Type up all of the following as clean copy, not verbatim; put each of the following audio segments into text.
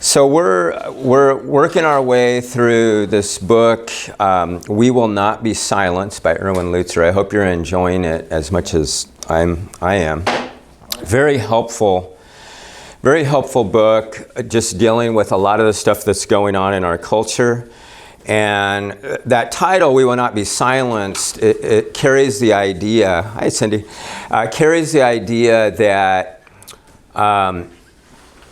So we're working our way through this book, We Will Not Be Silenced by Erwin Lutzer. I hope you're enjoying it as much as I am. Very helpful book, just dealing with a lot of the stuff that's going on in our culture. And that title, We Will Not Be Silenced, it carries the idea, hi Cindy, carries the idea that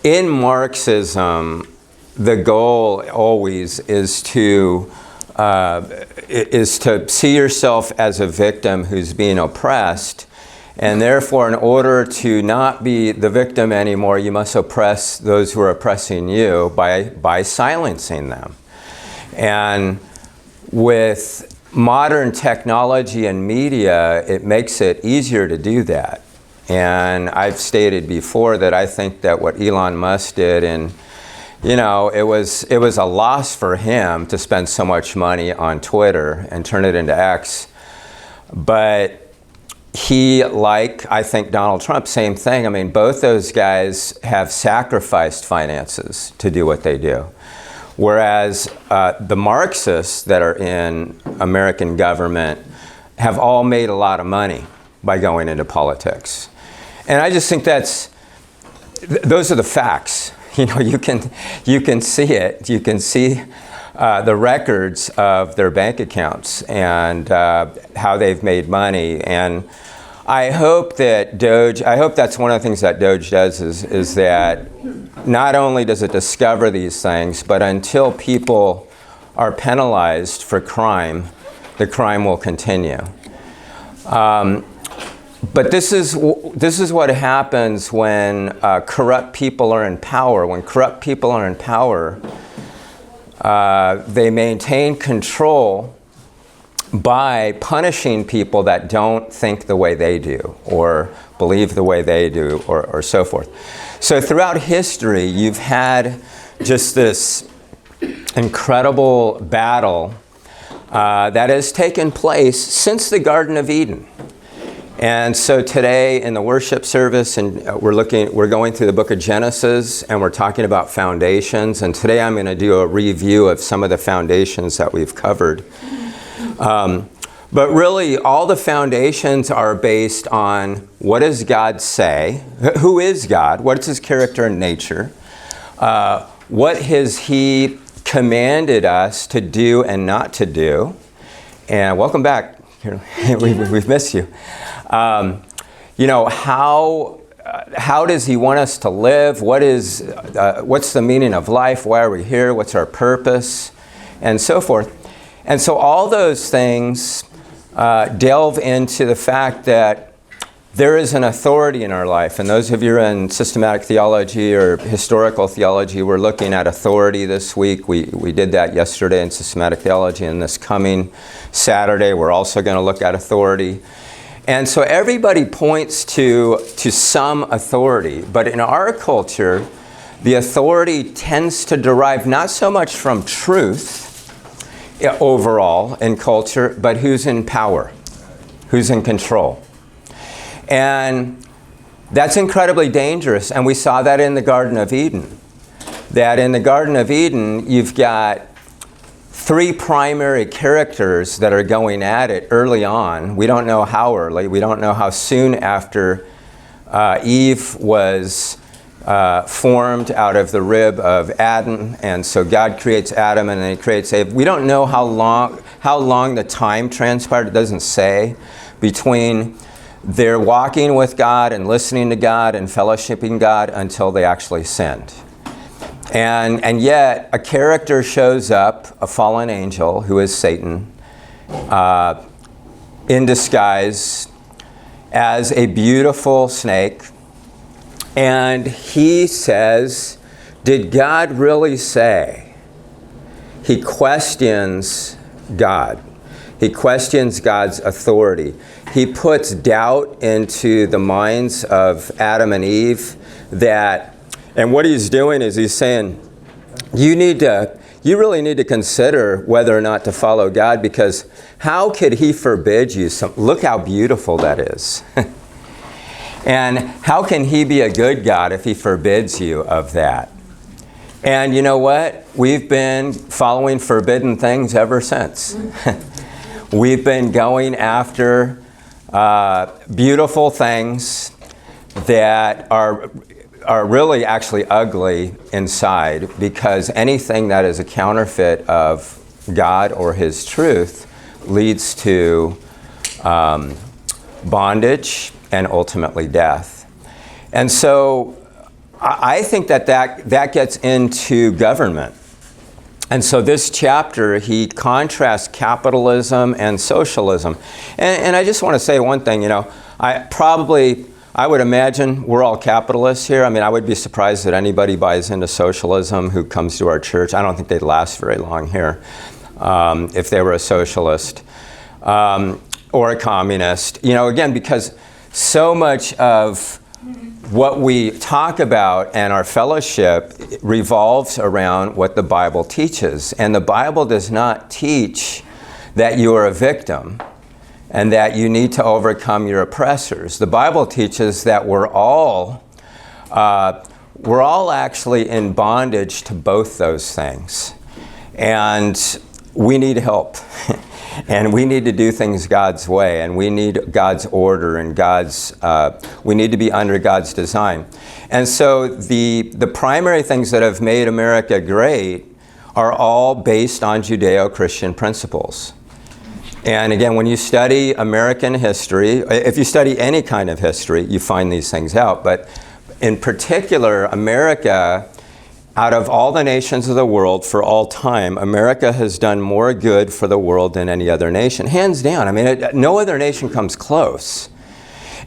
in Marxism, the goal always is to see yourself as a victim who's being oppressed, and therefore, in order to not be the victim anymore, you must oppress those who are oppressing you by silencing them. And with modern technology and media, it makes it easier to do that. And I've stated before that I think that what Elon Musk did, and it was a loss for him to spend so much money on Twitter and turn it into X. But he, like I think Donald Trump, same thing. I mean, both those guys have sacrificed finances to do what they do. Whereas the Marxists that are in American government have all made a lot of money by going into politics. And I just think those are the facts. You can see it. You can see the records of their bank accounts and how they've made money. And I hope that's one of the things that Doge does is that not only does it discover these things, but until people are penalized for crime, the crime will continue. But this is what happens when corrupt people are in power. When corrupt people are in power, they maintain control by punishing people that don't think the way they do or believe the way they do or so forth. So throughout history, you've had just this incredible battle that has taken place since the Garden of Eden. And so today in the worship service, and we're going through the book of Genesis, and we're talking about foundations. And today I'm going to do a review of some of the foundations that we've covered. But really, all the foundations are based on what does God say? Who is God? What's his character and nature? What has he commanded us to do and not to do? And welcome back. We've missed you. How does he want us to live? What's the meaning of life? Why are we here? What's our purpose? And so forth. And so all those things delve into the fact that there is an authority in our life. And those of you who are in systematic theology or historical theology, we're looking at authority this week. We did that yesterday in systematic theology, and this coming Saturday we're also going to look at authority. And so everybody points to some authority, but in our culture, the authority tends to derive not so much from truth overall in culture, but who's in power, who's in control. And that's incredibly dangerous, and we saw that in the Garden of Eden. That in the Garden of Eden, you've got three primary characters that are going at it early on. We don't know how early. We don't know how soon after Eve was formed out of the rib of Adam. And so God creates Adam and then he creates Eve. We don't know how long the time transpired. It doesn't say between their walking with God and listening to God and fellowshipping God until they actually sinned. And yet, a character shows up, a fallen angel, who is Satan, in disguise as a beautiful snake. And he says, did God really say? He questions God. He questions God's authority. He puts doubt into the minds of Adam and Eve and what he's doing is he's saying, you really need to consider whether or not to follow God, because how could he forbid you? Look how beautiful that is. And how can he be a good God if he forbids you of that? And you know what? We've been following forbidden things ever since. We've been going after beautiful things that are really actually ugly inside, because anything that is a counterfeit of God or His truth leads to bondage and ultimately death. And so I think that gets into government. And so this chapter, he contrasts capitalism and socialism. And I just want to say one thing, I would imagine we're all capitalists here. I mean, I would be surprised that anybody buys into socialism who comes to our church. I don't think they'd last very long here if they were a socialist or a communist. Again, because so much of what we talk about and our fellowship revolves around what the Bible teaches. And the Bible does not teach that you are a victim and that you need to overcome your oppressors. The Bible teaches that we're all actually in bondage to both those things. And we need help. And we need to do things God's way, and we need God's order, and we need to be under God's design. And so the primary things that have made America great are all based on Judeo-Christian principles. And again, when you study American history, if you study any kind of history, you find these things out. But in particular, America, out of all the nations of the world for all time, America has done more good for the world than any other nation. Hands down. I mean, no other nation comes close.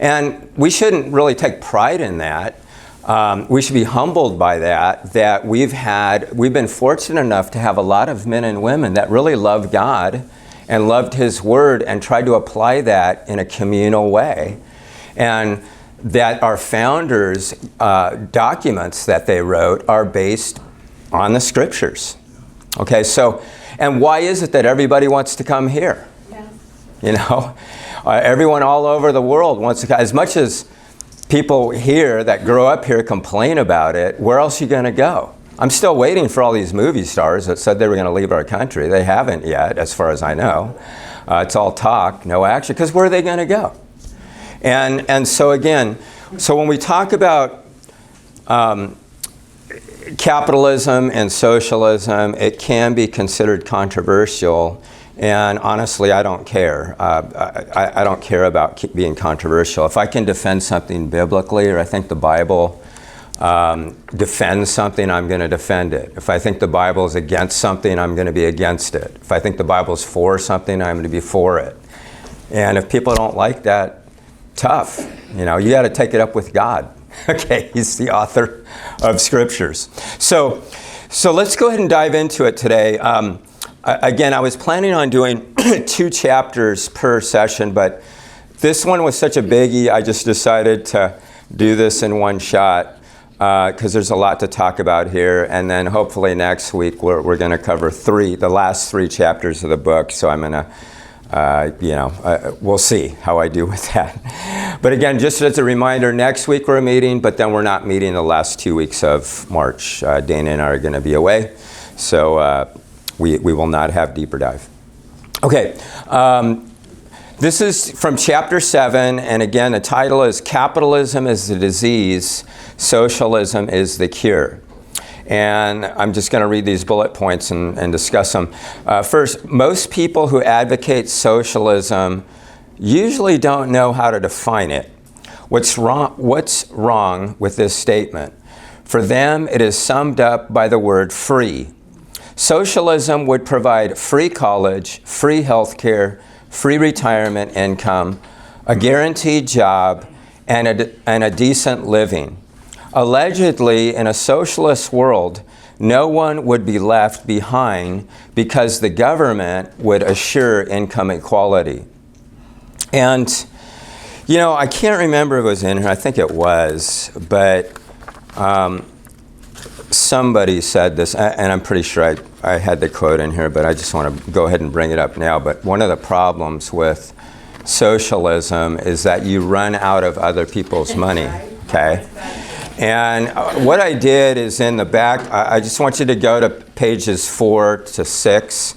And we shouldn't really take pride in that. We should be humbled by that we've been fortunate enough to have a lot of men and women that really love God and loved His Word and tried to apply that in a communal way. And that our founders' documents that they wrote are based on the Scriptures. Okay, so, and why is it that everybody wants to come here? Yeah. Everyone all over the world wants to come. As much as people here that grow up here complain about it, where else are you going to go? I'm still waiting for all these movie stars that said they were going to leave our country. They haven't yet, as far as I know. It's all talk, no action, because where are they going to go? And so again, so when we talk about capitalism and socialism, it can be considered controversial. And honestly, I don't care. I don't care about being controversial. If I can defend something biblically, or I think the Bible defends something, I'm going to defend it. If I think the Bible is against something, I'm going to be against it. If I think the Bible is for something, I'm going to be for it. And if people don't like that, tough. You got to take it up with God. Okay, He's the author of Scriptures. So let's go ahead and dive into it today. Again, I was planning on doing 2 chapters per session, but this one was such a biggie, I just decided to do this in one shot because there's a lot to talk about here. And then hopefully next week we're going to cover the last 3 chapters of the book. So I'm going to we'll see how I do with that. But again, just as a reminder, next week we're meeting, but then we're not meeting the last 2 weeks of March. Dana and I are going to be away, so we will not have Deeper Dive. Okay, this is from chapter 7, and again, the title is Capitalism is the Disease, Socialism is the Cure. And I'm just going to read these bullet points and discuss them. First, most people who advocate socialism usually don't know how to define it. What's wrong with this statement? For them, it is summed up by the word free. Socialism would provide free college, free health care, free retirement income, a guaranteed job, and a decent living. Allegedly, in a socialist world, no one would be left behind because the government would assure income equality. And, I can't remember if it was in here. I think it was. But somebody said this, and I'm pretty sure I had the quote in here, but I just want to go ahead and bring it up now. But one of the problems with socialism is that you run out of other people's money, okay? And what I did is in the back, I just want you to go to pages 4 to 6.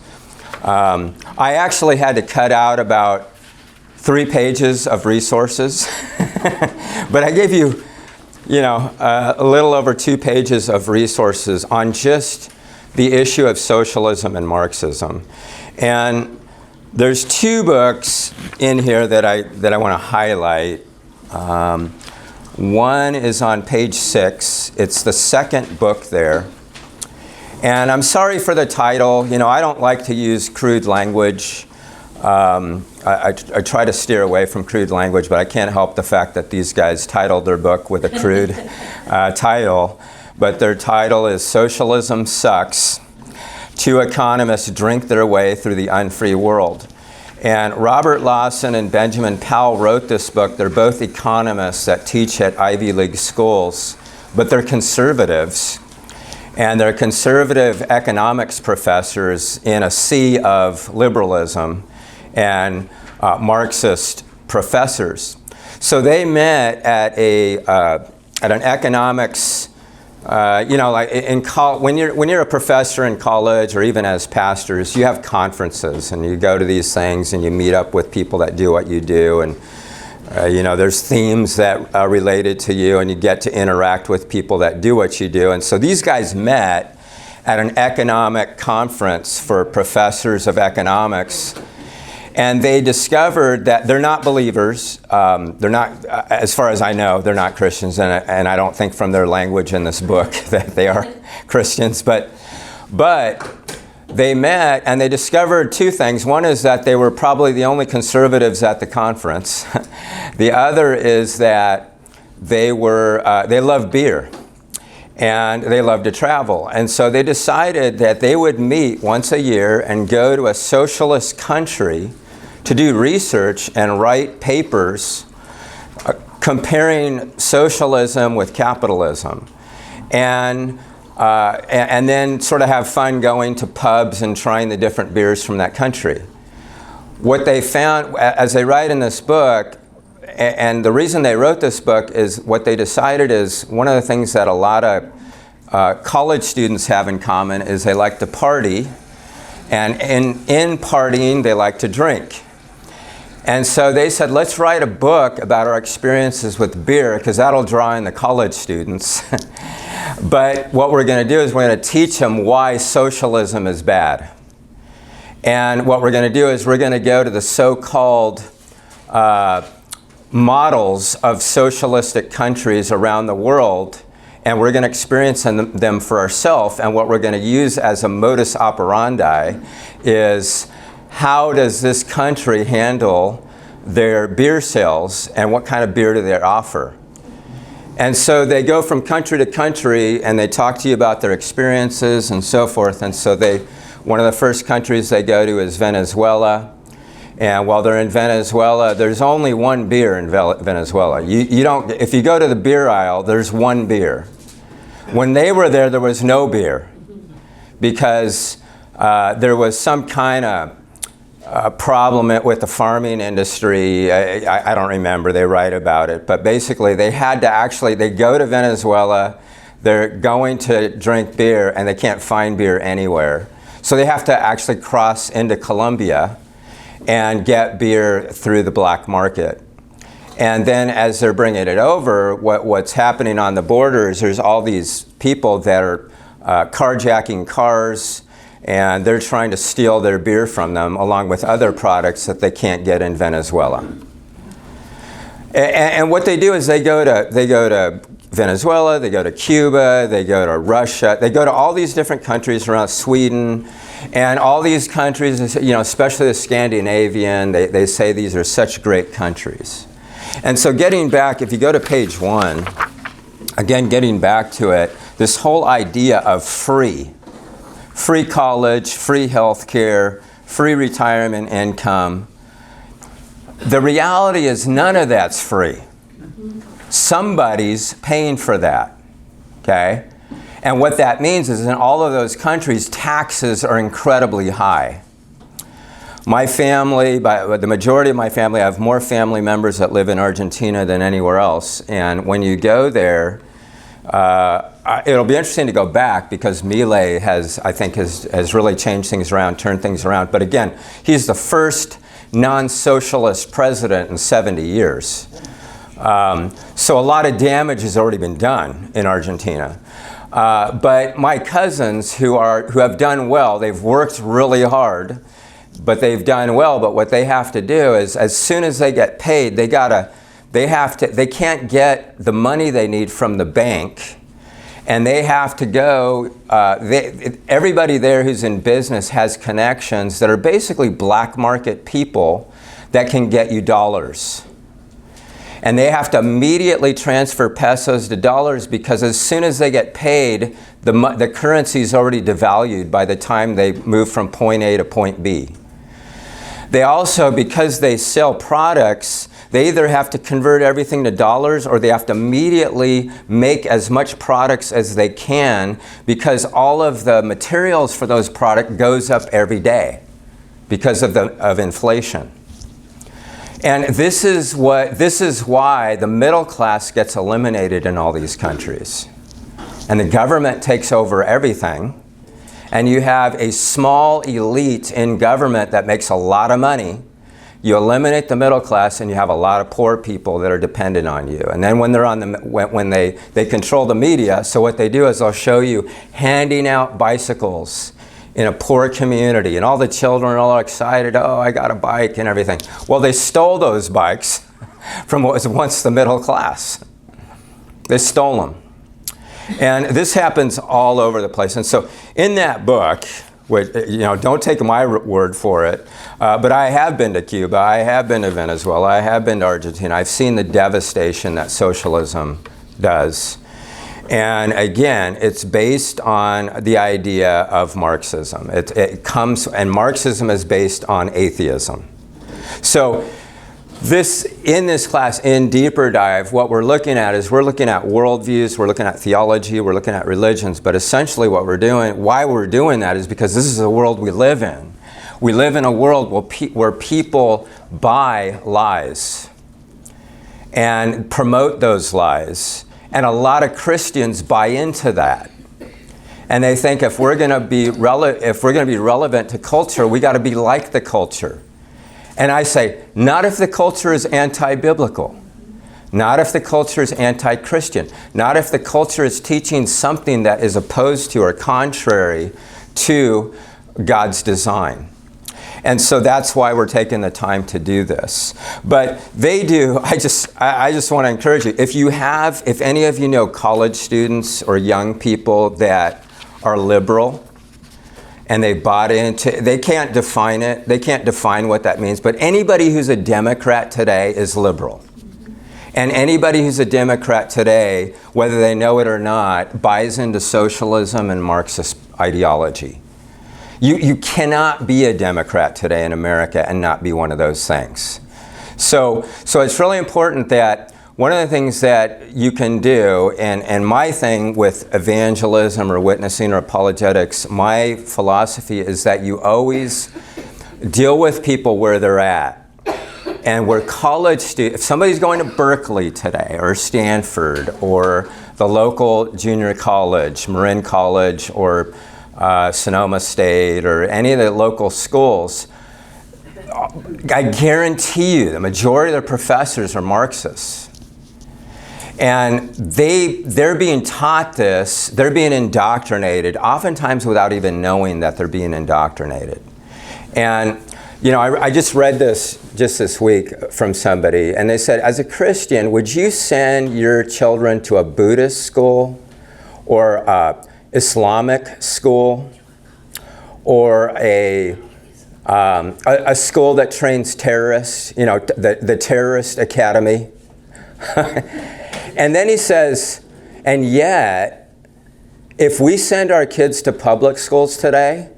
I actually had to cut out about 3 pages of resources, but I gave you, a little over 2 pages of resources on just the issue of socialism and Marxism. And there's 2 books in here that I want to highlight. One is on page 6. It's the second book there. And I'm sorry for the title. I don't like to use crude language. I try to steer away from crude language, but I can't help the fact that these guys titled their book with a crude title. But their title is Socialism Sucks. 2 economists drink their way through the unfree world. And Robert Lawson and Benjamin Powell wrote this book. They're both economists that teach at Ivy League schools, but they're conservatives. And they're conservative economics professors in a sea of liberalism and Marxist professors. So they met at an economics, like when you're a professor in college or even as pastors, you have conferences and you go to these things and you meet up with people that do what you do, and there's themes that are related to you, and you get to interact with people that do what you do. And so these guys met at an economic conference for professors of economics, and they discovered that they're not believers. They're not, as far as I know, they're not Christians, and I don't think from their language in this book that they are Christians. But they met and they discovered 2 things. One is that they were probably the only conservatives at the conference. The other is that they loved beer and they loved to travel. And so they decided that they would meet once a year and go to a socialist country to do research and write papers comparing socialism with capitalism. And then sort of have fun going to pubs and trying the different beers from that country. What they found, as they write in this book, and the reason they wrote this book is what they decided is one of the things that a lot of college students have in common is they like to party, and in partying they like to drink. And so they said, let's write a book about our experiences with beer, because that'll draw in the college students. But what we're going to do is we're going to teach them why socialism is bad. And what we're going to do is we're going to go to the so-called models of socialistic countries around the world, and we're going to experience them for ourselves. And what we're going to use as a modus operandi is, how does this country handle their beer sales, and what kind of beer do they offer? And so they go from country to country and they talk to you about their experiences and so forth. And so one of the first countries they go to is Venezuela. And while they're in Venezuela, there's only one beer in Venezuela. If you go to the beer aisle, there's one beer. When they were there, there was no beer, because there was some kind of problem with the farming industry. I don't remember, they write about it, but basically they go to Venezuela, they're going to drink beer, and they can't find beer anywhere. So they have to actually cross into Colombia and get beer through the black market. And then as they're bringing it over, what's happening on the borders, there's all these people that are carjacking cars, and they're trying to steal their beer from them, along with other products that they can't get in Venezuela. And what they do is they go to Venezuela, they go to Cuba, they go to Russia, they go to all these different countries around Sweden, and all these countries, especially the Scandinavian, they say these are such great countries. And so getting back, if you go to page 1, again, getting back to it, this whole idea of free college, free health care, free retirement income. The reality is none of that's free. Somebody's paying for that, okay? And what that means is in all of those countries, taxes are incredibly high. My family, the majority of my family, I have more family members that live in Argentina than anywhere else. And when you go there, It'll be interesting to go back because Milei has really changed things around, turned things around. But again, he's the first non-socialist president in 70 years. So a lot of damage has already been done in Argentina. But my cousins who have done well, they've worked really hard, but they've done well. But what they have to do is, as soon as they get paid, they can't get the money they need from the bank, and they have to go. Everybody there who's in business has connections that are basically black market people that can get you dollars. And they have to immediately transfer pesos to dollars because as soon as they get paid, the currency is already devalued by the time they move from point A to point B. They also, because they sell products, they either have to convert everything to dollars or they have to immediately make as much products as they can because all of the materials for those products goes up every day because of inflation. And this is why the middle class gets eliminated in all these countries. And the government takes over everything. And you have a small elite in government that makes a lot of money. You eliminate the middle class and you have a lot of poor people that are dependent on you. And then when they control the media, so what they do is they'll show you handing out bicycles in a poor community, and all the children are all excited, oh, I got a bike and everything. Well, they stole those bikes from what was once the middle class. They stole them. And this happens all over the place. And so in that book, which, don't take my word for it, but I have been to Cuba, I have been to Venezuela, I have been to Argentina. I've seen the devastation that socialism does. And again, it's based on the idea of Marxism. And Marxism is based on atheism. So in this class, in Deeper Dive, what we're looking at is we're looking at worldviews, we're looking at theology, we're looking at religions, but essentially why we're doing that is because this is the world we live in. We live in a world where people buy lies and promote those lies. And a lot of Christians buy into that. And they think if we're going to be relevant to culture, we got to be like the culture. And I say, not if the culture is anti-biblical. Not if the culture is anti-Christian. Not if the culture is teaching something that is opposed to or contrary to God's design. And so that's why we're taking the time to do this. But they do, I just want to encourage you, if any of you know college students or young people that are liberal and they bought into, they can't define it, they can't define what that means, but anybody who's a Democrat today is liberal. And anybody who's a Democrat today, whether they know it or not, buys into socialism and Marxist ideology. You cannot be a Democrat today in America and not be one of those things. So it's really important that one of the things that you can do, and my thing with evangelism or witnessing or apologetics, my philosophy is that you always deal with people where they're at. And where college students, if somebody's going to Berkeley today or Stanford or the local junior college, Marin College or Sonoma State or any of the local schools, I guarantee you the majority of the professors are Marxists. And they're being taught this, they're being indoctrinated, oftentimes without even knowing that they're being indoctrinated. And I just read this just this week from somebody, and they said, as a Christian, would you send your children to a Buddhist school or Islamic school or a school that trains terrorists, the terrorist academy? And then he says, and yet, if we send our kids to public schools today,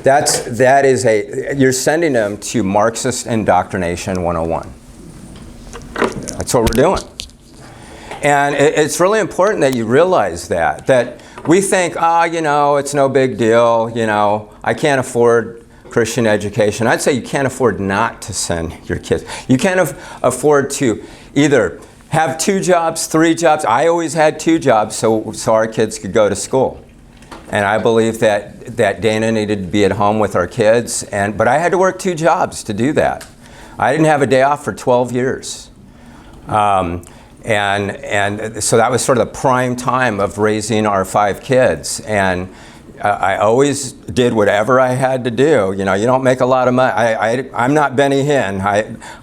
you're sending them to Marxist indoctrination 101. That's what we're doing. And it's really important that you realize that we think, it's no big deal, I can't afford Christian education. I'd say you can't afford not to send your kids. You can't afford to either have 2 jobs, 3 jobs. I always had 2 jobs so our kids could go to school. And I believe that Dana needed to be at home with our kids, but I had to work 2 jobs to do that. I didn't have a day off for 12 years. And so that was sort of the prime time of raising our 5 kids. And I always did whatever I had to do. You know, you don't make a lot of money. I'm not Benny Hinn.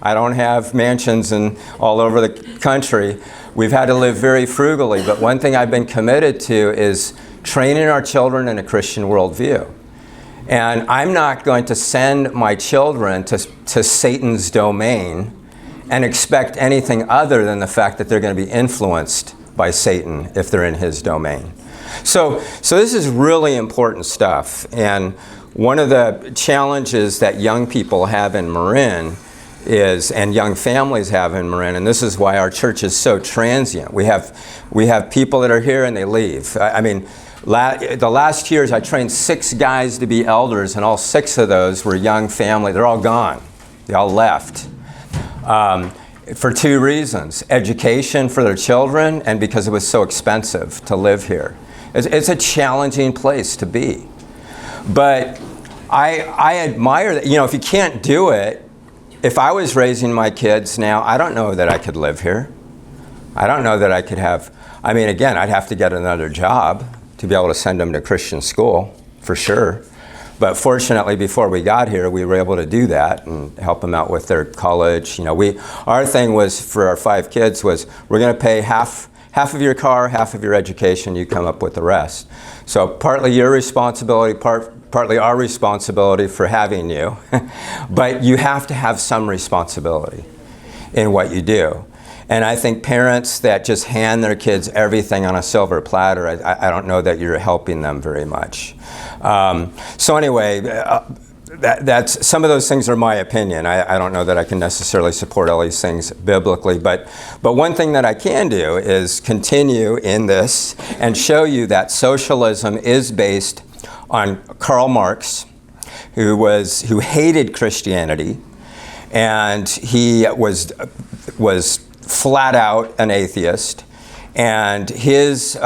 I don't have mansions all over the country. We've had to live very frugally. But one thing I've been committed to is training our children in a Christian worldview. And I'm not going to send my children to Satan's domain and expect anything other than the fact that they're going to be influenced by Satan if they're in his domain. So this is really important stuff. And one of the challenges that young people have in Marin and young families have in Marin, and this is why our church is so transient. We have people that are here and they leave. I mean, the last years I trained 6 guys to be elders, and all 6 of those were young family. They're all gone. They all left. For 2 reasons: education for their children, and because it was so expensive to live here. It's a challenging place to be. But I admire that. You know, if you can't do it, if I was raising my kids now, I don't know that I could live here. I don't know that I could again, I'd have to get another job to be able to send them to Christian school, for sure. But fortunately, before we got here, we were able to do that and help them out with their college. You know, our thing was, for our 5 kids, was we're going to pay half of your car, half of your education. You come up with the rest. So partly your responsibility, partly our responsibility for having you. But you have to have some responsibility in what you do. And I think parents that just hand their kids everything on a silver platter, I don't know that you're helping them very much. So anyway, that's some of those things are my opinion. I don't know that I can necessarily support all these things biblically, but one thing that I can do is continue in this and show you that socialism is based on Karl Marx, who hated Christianity, and he was flat out an atheist, and his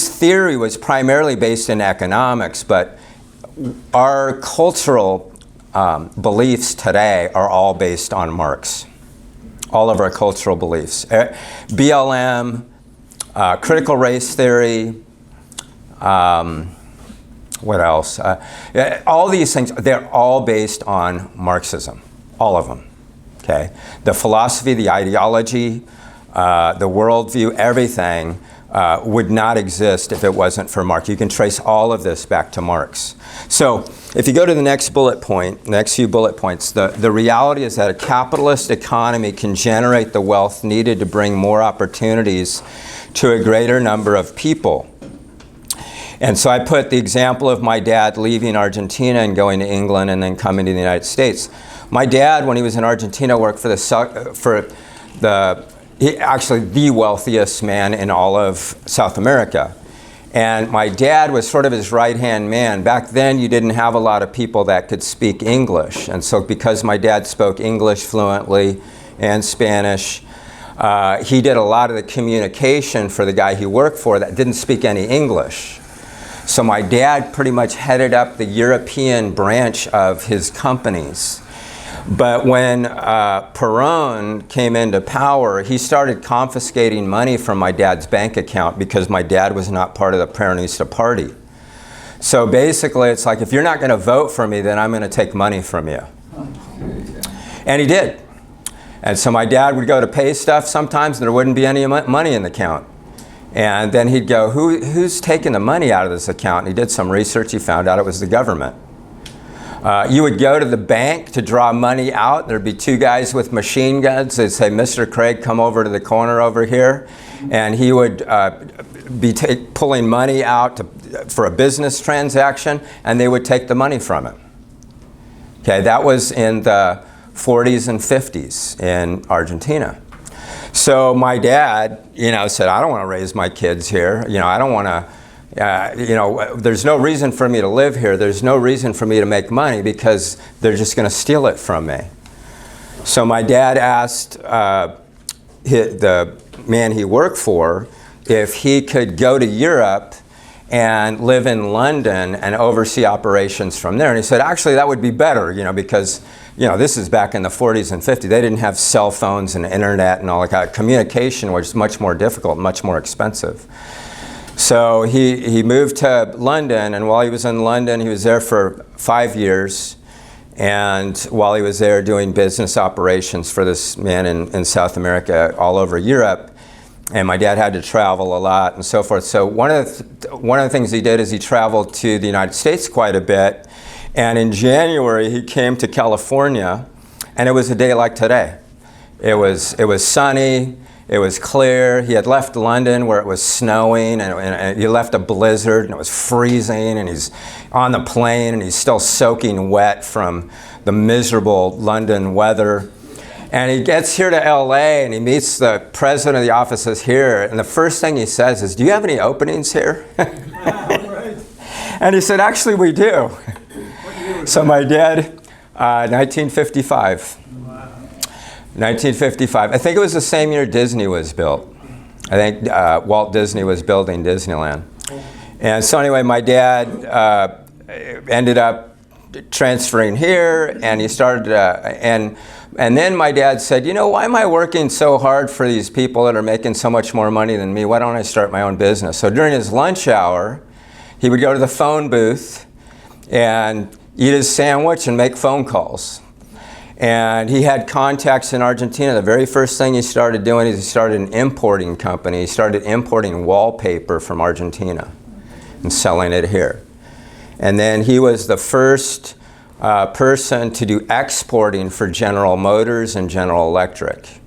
theory was primarily based in economics, but our cultural beliefs today are all based on Marx. All of our cultural beliefs. BLM, critical race theory, what else? All these things, they're all based on Marxism. All of them. Okay, the philosophy, the ideology, the worldview, everything would not exist if it wasn't for Marx. You can trace all of this back to Marx. So if you go to the next few bullet points, the reality is that a capitalist economy can generate the wealth needed to bring more opportunities to a greater number of people. And so I put the example of my dad leaving Argentina and going to England and then coming to the United States. My dad, when he was in Argentina, worked for actually the wealthiest man in all of South America. And my dad was sort of his right-hand man. Back then, you didn't have a lot of people that could speak English. And so because my dad spoke English fluently and Spanish, he did a lot of the communication for the guy he worked for that didn't speak any English. So my dad pretty much headed up the European branch of his companies. But when Perón came into power, he started confiscating money from my dad's bank account because my dad was not part of the Peronista party. So basically, it's like, if you're not going to vote for me, then I'm going to take money from you. And he did. And so my dad would go to pay stuff sometimes, and there wouldn't be any money in the account. And then he'd go, who's taking the money out of this account? And he did some research. He found out it was the government. You would go to the bank to draw money out. There'd be 2 guys with machine guns. They'd say, Mr. Craig, come over to the corner over here. And he would be pulling money out for a business transaction, and they would take the money from him. Okay, that was in the 40s and 50s in Argentina. So my dad, said, I don't want to raise my kids here. I don't want to. There's no reason for me to live here. There's no reason for me to make money because they're just going to steal it from me. So my dad asked the man he worked for if he could go to Europe and live in London and oversee operations from there. And he said, actually, that would be better, because, this is back in the 40s and 50s. They didn't have cell phones and internet and all that kind of communication was much more difficult, much more expensive. So he moved to London, and while he was in London, he was there for 5 years. And while he was there doing business operations for this man in South America, all over Europe, and my dad had to travel a lot and so forth. So one of the things he did is he traveled to the United States quite a bit. And in January, he came to California, and it was a day like today. It was sunny. It was clear. He had left London where it was snowing, and he left a blizzard, and it was freezing, and he's on the plane, and he's still soaking wet from the miserable London weather. And he gets here to LA, and he meets the president of the offices here, and the first thing he says is, "Do you have any openings here?" And he said, "Actually, we do." So my dad, 1955. 1955. I think it was the same year Disney was built. I think Walt Disney was building Disneyland. And so anyway, my dad ended up transferring here, and he started, and then my dad said, why am I working so hard for these people that are making so much more money than me? Why don't I start my own business? So during his lunch hour, he would go to the phone booth and eat his sandwich and make phone calls. And he had contacts in Argentina. The very first thing he started doing is he started an importing company. He started importing wallpaper from Argentina and selling it here. And then he was the first person to do exporting for General Motors and General Electric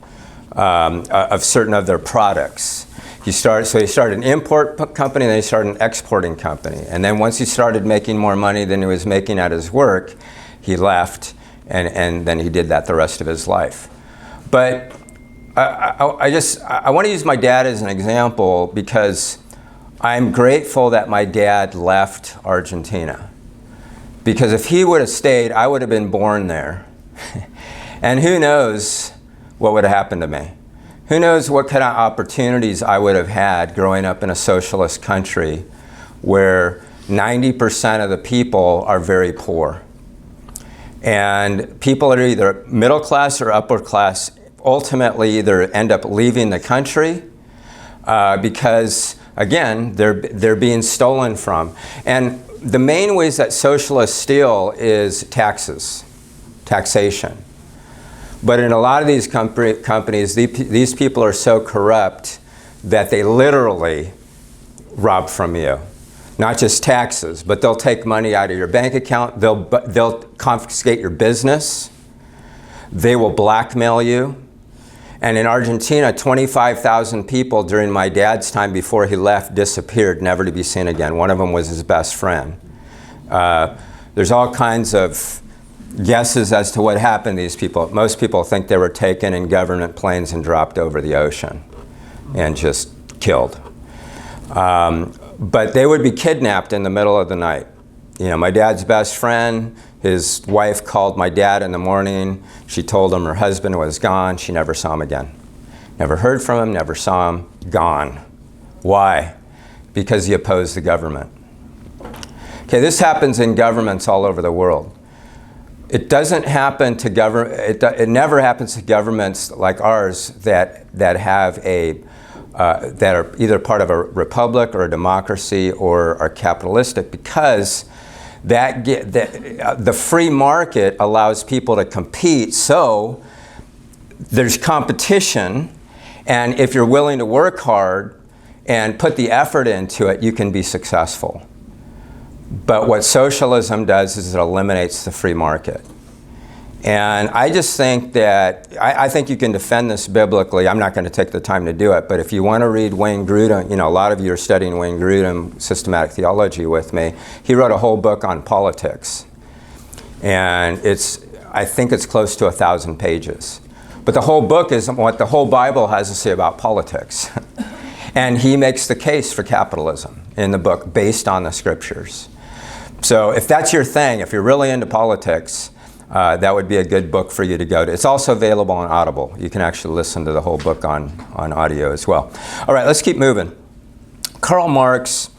of certain of their products. He started an import company, then he started an exporting company. And then once he started making more money than he was making at his work, he left. And then he did that the rest of his life. But I want to use my dad as an example because I'm grateful that my dad left Argentina. Because if he would have stayed, I would have been born there. And who knows what would have happened to me. Who knows what kind of opportunities I would have had growing up in a socialist country where 90% of the people are very poor. And people that are either middle class or upper class ultimately either end up leaving the country because, again, they're being stolen from. And the main ways that socialists steal is taxation. But in a lot of these companies, these people are so corrupt that they literally rob from you. Not just taxes, but they'll take money out of your bank account. They'll confiscate your business. They will blackmail you. And in Argentina, 25,000 people during my dad's time before he left disappeared, never to be seen again. One of them was his best friend. There's all kinds of guesses as to what happened to these people. Most people think they were taken in government planes and dropped over the ocean and just killed. But they would be kidnapped in the middle of the night. My dad's best friend, his wife called my dad in the morning. She told him her husband was gone. She never saw him again. Never heard from him, never saw him, gone. Why? Because he opposed the government. Okay, this happens in governments all over the world. It doesn't happen to it never happens to governments like ours that have that are either part of a republic or a democracy or are capitalistic, because the free market allows people to compete, so there's competition, and if you're willing to work hard and put the effort into it, you can be successful. But what socialism does is it eliminates the free market. And I just think that, I think you can defend this biblically. I'm not going to take the time to do it, but if you want to read Wayne Grudem, a lot of you are studying Wayne Grudem, systematic theology with me. He wrote a whole book on politics. And I think it's close to 1,000 pages. But the whole book is what the whole Bible has to say about politics. And he makes the case for capitalism in the book based on the scriptures. So if that's your thing, if you're really into politics, that would be a good book for you to go to. It's also available on Audible. You can actually listen to the whole book on audio as well. All right, let's keep moving. Karl Marx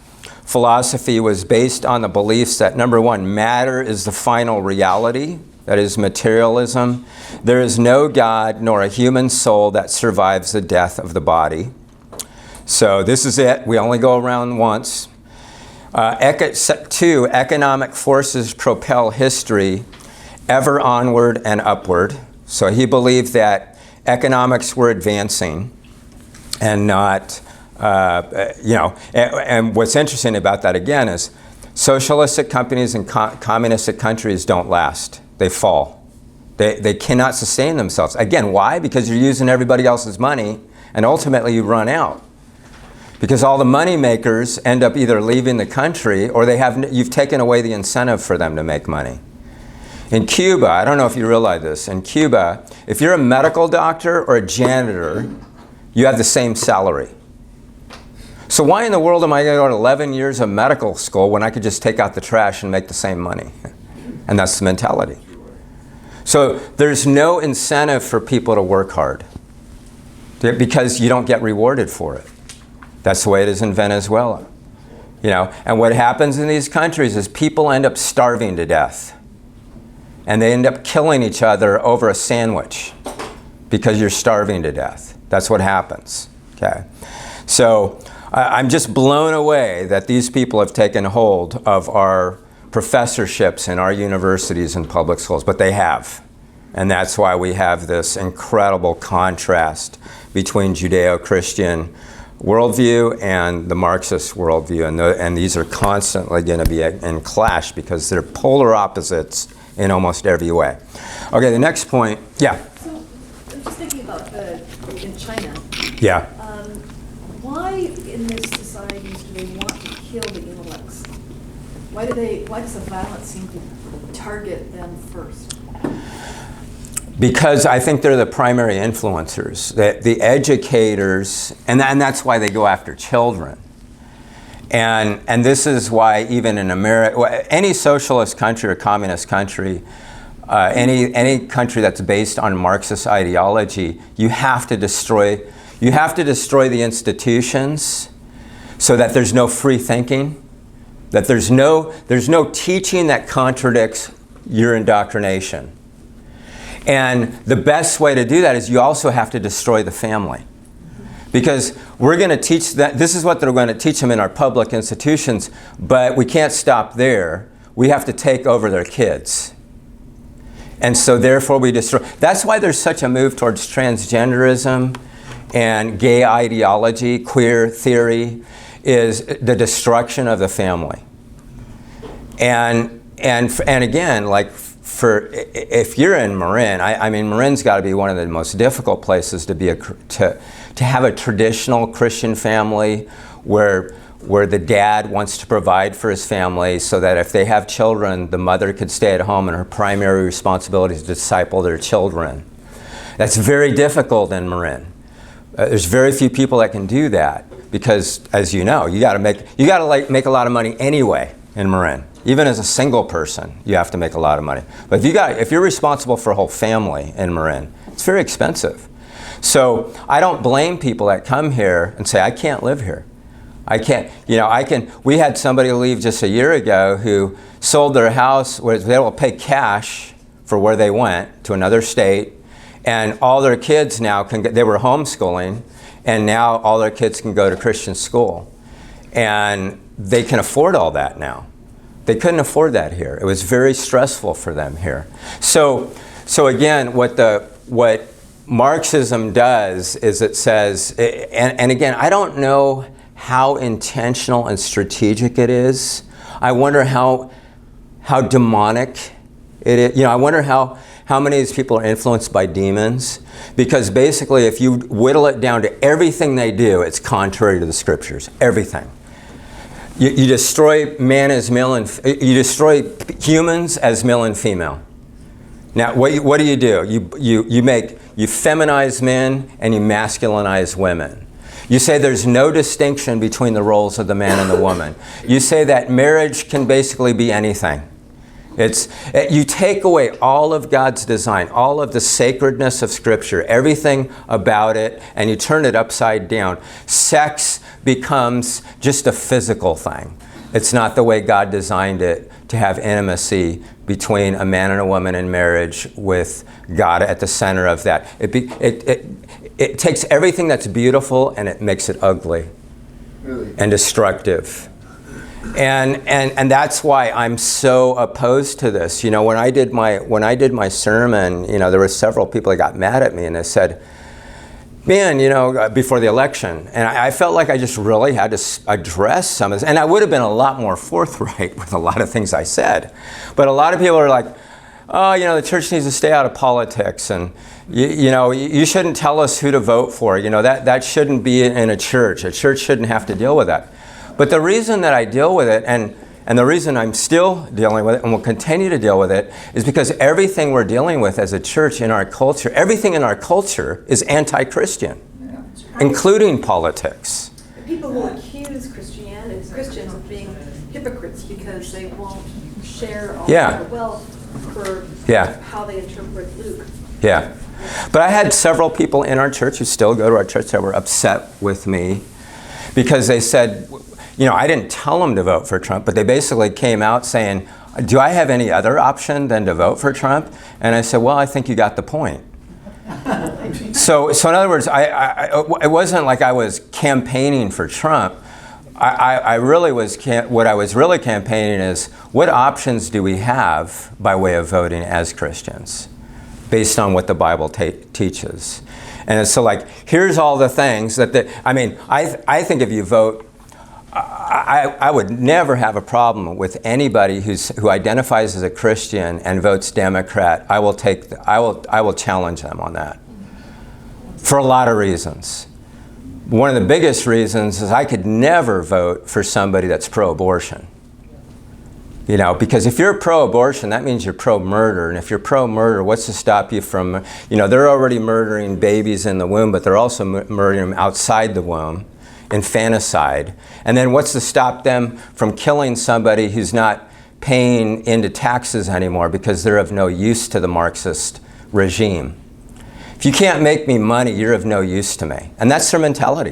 philosophy was based on the beliefs that, number one, matter is the final reality, that is materialism. There is no God nor a human soul that survives the death of the body. So this is it. We only go around once. Two, economic forces propel history ever onward and upward. So he believed that economics were advancing and not, and what's interesting about that again is socialistic companies and communistic countries don't last. They fall. They cannot sustain themselves. Again, why? Because you're using everybody else's money and ultimately you run out. Because all the money makers end up either leaving the country or you've taken away the incentive for them to make money. In Cuba, I don't know if you realize this, in Cuba, if you're a medical doctor or a janitor, you have the same salary. So why in the world am I going to go to 11 years of medical school when I could just take out the trash and make the same money? And that's the mentality. So there's no incentive for people to work hard because you don't get rewarded for it. That's the way it is in Venezuela. And what happens in these countries is people end up starving to death. And they end up killing each other over a sandwich because you're starving to death. That's what happens. Okay. So I'm just blown away that these people have taken hold of our professorships in our universities and public schools, but they have. And that's why we have this incredible contrast between Judeo-Christian worldview and the Marxist worldview. And these are constantly going to be in clash because they're polar opposites in almost every way. Okay, the next point, yeah. So I'm just thinking about in China. Yeah. Why in these societies do they want to kill the intellects? Why does the violence seem to target them first? Because I think they're the primary influencers, the educators, and that's why they go after children. And this is why even in America, any socialist country or communist country, any country that's based on Marxist ideology, you have to destroy the institutions so that there's no free thinking, that there's no teaching that contradicts your indoctrination. And the best way to do that is you also have to destroy the family. Because we're going to teach that, this is what they're going to teach them in our public institutions, but we can't stop there. We have to take over their kids. And so therefore we destroy. That's why there's such a move towards transgenderism and gay ideology, queer theory, is the destruction of the family. And again, like if you're in Marin, I mean Marin's got to be one of the most difficult places to have a traditional Christian family where the dad wants to provide for his family so that if they have children, the mother could stay at home and her primary responsibility is to disciple their children. That's very difficult in Marin. There's very few people that can do that because, as you know, you got to make a lot of money anyway in Marin. Even as a single person, you have to make a lot of money. But if you're responsible for a whole family in Marin, it's very expensive. So I don't blame people that come here and say, I can't live here. I can't, we had somebody leave just a year ago who sold their house, was able to pay cash for where they went to another state, and all their kids now they were homeschooling, and now all their kids can go to Christian school. And they can afford all that now. They couldn't afford that here. It was very stressful for them here. So again, what Marxism does is it says, and again, I don't know how intentional and strategic it is. I wonder how demonic it is. I wonder how many of these people are influenced by demons. Because basically, if you whittle it down to everything they do, it's contrary to the scriptures. Everything. You destroy man as male, and you destroy humans as male and female. Now, what do? You feminize men and you masculinize women. You say there's no distinction between the roles of the man and the woman. You say that marriage can basically be anything. You take away all of God's design, all of the sacredness of Scripture, everything about it, and you turn it upside down. Sex becomes just a physical thing. It's not the way God designed it, to have intimacy between a man and a woman in marriage with God at the center of that. It takes everything that's beautiful and it makes it ugly and destructive. And that's why I'm so opposed to this. You know, when I did my sermon, you know, there were several people that got mad at me and they said, man, you know, before the election. And I felt like I just really had to address some of this. And I would have been a lot more forthright with a lot of things I said. But a lot of people are like, oh, you know, the church needs to stay out of politics. And, you know, you shouldn't tell us who to vote for. You know, that shouldn't be in a church. A church shouldn't have to deal with that. But the reason that I deal with it, and the reason I'm still dealing with it and will continue to deal with it, is because everything we're dealing with as a church in our culture, everything in our culture is anti-Christian, including politics. People will accuse Christians of being hypocrites because they won't share all the wealth for how they interpret Luke. Yeah. But I had several people in our church who still go to our church that were upset with me because they said, you know, I didn't tell them to vote for Trump, but they basically came out saying, do I have any other option than to vote for Trump? And I said, well, I think you got the point. So in other words, it wasn't like I was campaigning for Trump. I really was, what I was really campaigning is, what options do we have by way of voting as Christians, based on what the Bible teaches? And so like, here's all the things that, I think if you vote, I would never have a problem with anybody who identifies as a Christian and votes Democrat. I will challenge them on that for a lot of reasons. One of the biggest reasons is I could never vote for somebody that's pro-abortion. You know, because if you're pro-abortion, that means you're pro-murder. And if you're pro-murder, what's to stop you from, you know, they're already murdering babies in the womb, but they're also murdering them outside the womb. Infanticide. And then what's to stop them from killing somebody who's not paying into taxes anymore because they're of no use to the Marxist regime? If you can't make me money, you're of no use to me. And that's their mentality.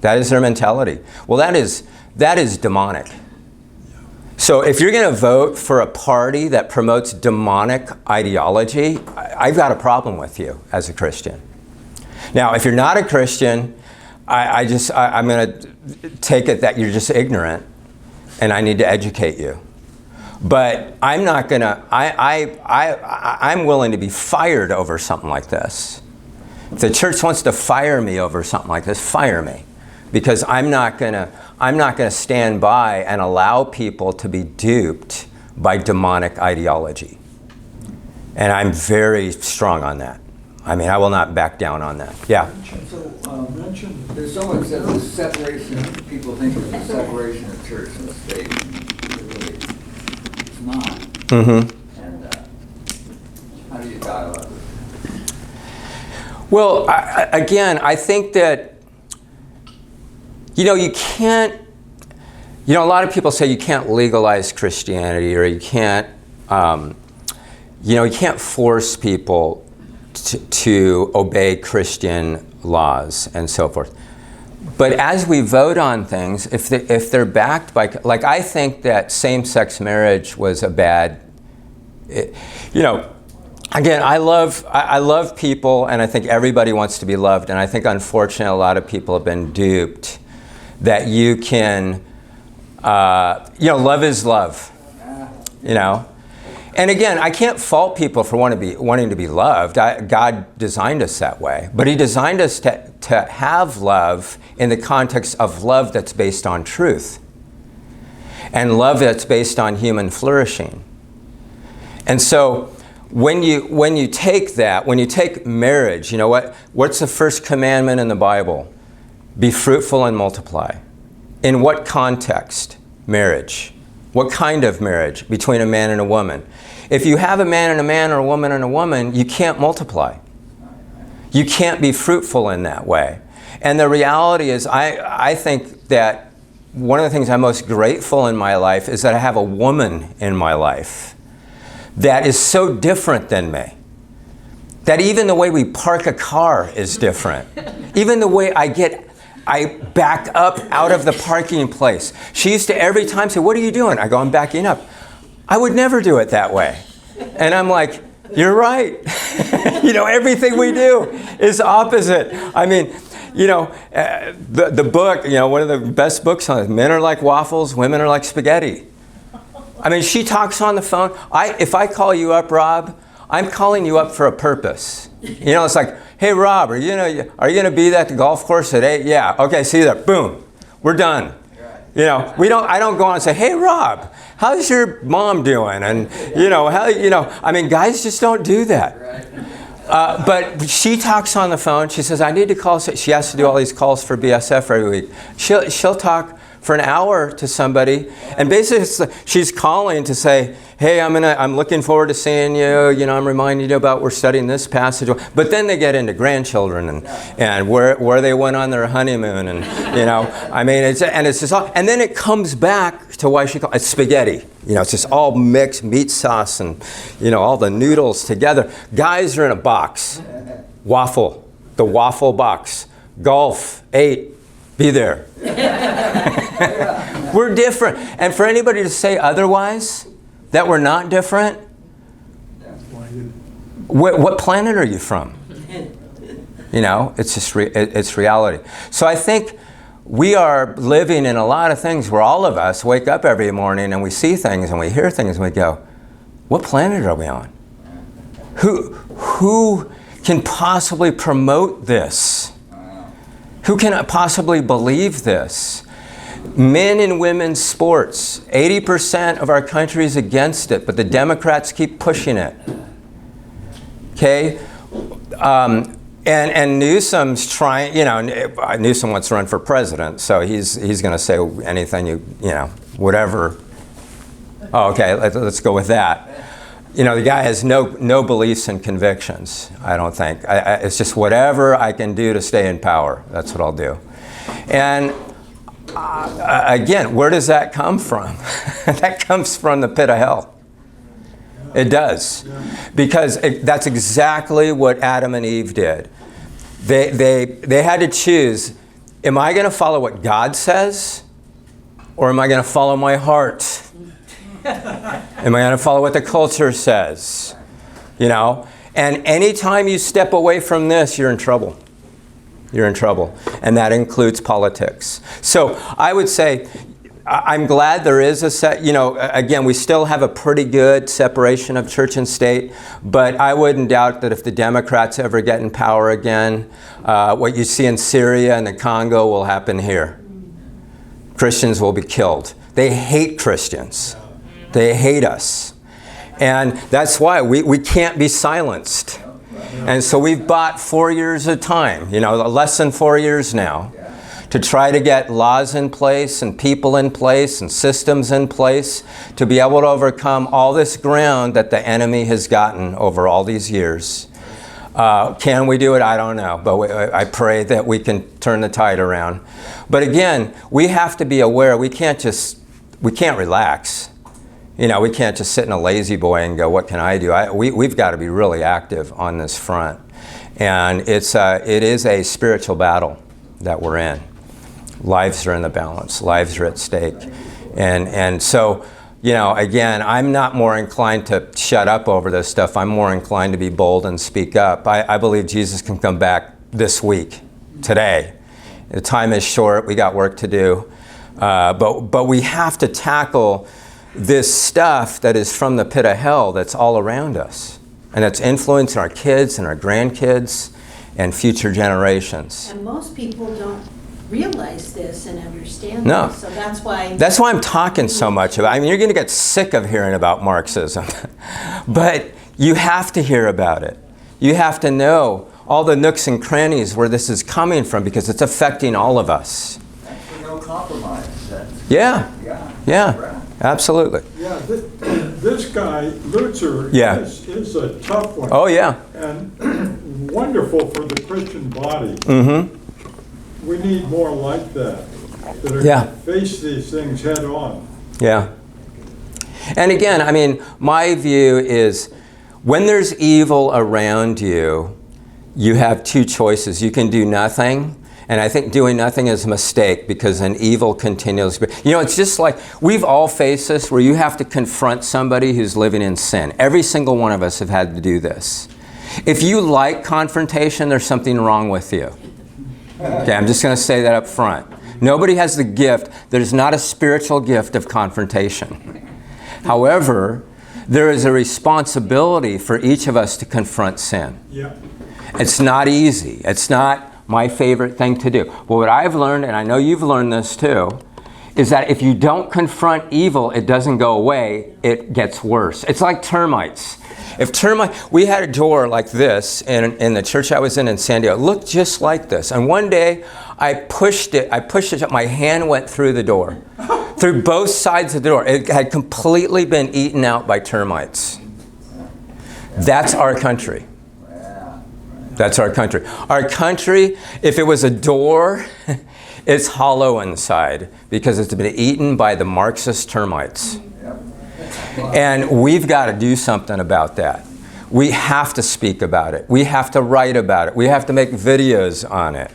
That is their mentality. Well, that is demonic. So if you're going to vote for a party that promotes demonic ideology, I've got a problem with you as a Christian. Now, if you're not a Christian, I'm going to take it that you're just ignorant and I need to educate you. But I'm not going to, I'm willing to be fired over something like this. If the church wants to fire me over something like this, fire me. Because I'm not going to stand by and allow people to be duped by demonic ideology. And I'm very strong on that. I mean, I will not back down on that. Yeah. So, there's so much that this separation, people think it's a separation of church and state. It really, it's not. Mm-hmm. And how do you dialogue with it? Well, I think that, you know, you can't, you know, a lot of people say you can't legalize Christianity or you can't, you can't force people to obey Christian laws and so forth. But as we vote on things, if they're backed by, like, I think that same-sex marriage was a bad, again, I love people, and I think everybody wants to be loved, and I think unfortunately a lot of people have been duped that you can, love is love, you know. And again, I can't fault people for wanting to be loved. God designed us that way. But He designed us to have love in the context of love that's based on truth. And love that's based on human flourishing. And so when you take that, when you take marriage, you know what's the first commandment in the Bible? Be fruitful and multiply. In what context? Marriage. What kind of marriage? Between a man and a woman. If you have a man and a man or a woman and a woman, you can't multiply. You can't be fruitful in that way. And the reality is, I think that one of the things I'm most grateful in my life is that I have a woman in my life that is so different than me. That even the way we park a car is different. Even the way I back up out of the parking place. She used to every time say, "What are you doing?" I go, "I'm backing up." I would never do it that way. And I'm like, "You're right." Everything we do is opposite. I mean, the book, one of the best books on it, Men Are Like Waffles, Women Are Like Spaghetti. I mean, she talks on the phone. If I call you up, Rob, I'm calling you up for a purpose. It's like, "Hey, Rob, are you going to be at the golf course at 8? Yeah. Okay, see you there. Boom. We're done. I don't go on and say, "Hey, Rob, how's your mom doing?" And, guys just don't do that. But she talks on the phone. She says, "I need to call." She has to do all these calls for BSF every week. She'll talk for an hour to somebody, and basically she's calling to say, "Hey, I'm looking forward to seeing you. I'm reminding you about we're studying this passage." But then they get into grandchildren and where they went on their honeymoon, and it's just all, and then it comes back to why she calls it spaghetti. It's just all mixed meat sauce and all the noodles together. Guys are in a box, the waffle box. Golf 8, be there. We're different. And for anybody to say otherwise, that we're not different, what planet are you from? It's just it's reality. So I think we are living in a lot of things where all of us wake up every morning and we see things and we hear things and we go, what planet are we on? Who can possibly promote this? Who can possibly believe this? Men and women's sports, 80% of our country is against it, but the Democrats keep pushing it. Okay? And Newsom's trying, Newsom wants to run for president, so he's going to say anything, whatever. Oh, okay, let's go with that. The guy has no beliefs and convictions, I don't think. It's just whatever I can do to stay in power. That's what I'll do. And again, where does that come from? That comes from the pit of hell. It does. Because that's exactly what Adam and Eve did. They had to choose, am I going to follow what God says? Or am I going to follow my heart? Am I going to follow what the culture says? And anytime you step away from this, you're in trouble. You're in trouble. And that includes politics. So I would say, I'm glad there is again, we still have a pretty good separation of church and state, but I wouldn't doubt that if the Democrats ever get in power again, what you see in Syria and the Congo will happen here. Christians will be killed. They hate Christians. They hate us. And that's why we can't be silenced. And so we've bought 4 years of time, less than 4 years now, to try to get laws in place and people in place and systems in place to be able to overcome all this ground that the enemy has gotten over all these years. Can we do it? I don't know. But I pray that we can turn the tide around. But again, we have to be aware. We can't relax. We can't just sit in a lazy boy and go, what can I do? We've got to be really active on this front. And it is a spiritual battle that we're in. Lives are in the balance. Lives are at stake. And so, again, I'm not more inclined to shut up over this stuff. I'm more inclined to be bold and speak up. I believe Jesus can come back this week, today. The time is short. We got work to do. But we have to tackle this stuff that is from the pit of hell that's all around us. And that's influencing our kids and our grandkids and future generations. And most people don't realize this and understand No. this. So that's why I'm talking so much about it. I mean, you're going to get sick of hearing about Marxism. But you have to hear about it. You have to know all the nooks and crannies where this is coming from because it's affecting all of us. And for no compromise. Yeah. Right. Absolutely. Yeah, this guy, Lutzer, is a tough one. Oh, yeah. And wonderful for the Christian body. Mm-hmm. We need more like that are going to face these things head on. Yeah. And again, I mean, my view is when there's evil around you, you have two choices. You can do nothing. And I think doing nothing is a mistake because an evil continues. You know, it's just like we've all faced this where you have to confront somebody who's living in sin. Every single one of us have had to do this. If you like confrontation, there's something wrong with you. Okay, I'm just going to say that up front. Nobody has the gift. There's not a spiritual gift of confrontation. However, there is a responsibility for each of us to confront sin. Yeah. It's not easy. It's not my favorite thing to do. But what I've learned, and I know you've learned this too, is that if you don't confront evil, it doesn't go away, it gets worse. It's like termites. We had a door like this in the church I was in San Diego. It looked just like this. And one day I pushed it up, my hand went through the door. Through both sides of the door. It had completely been eaten out by termites. That's our country. That's our country. Our country, if it was a door, it's hollow inside because it's been eaten by the Marxist termites. And we've got to do something about that. We have to speak about it. We have to write about it. We have to make videos on it.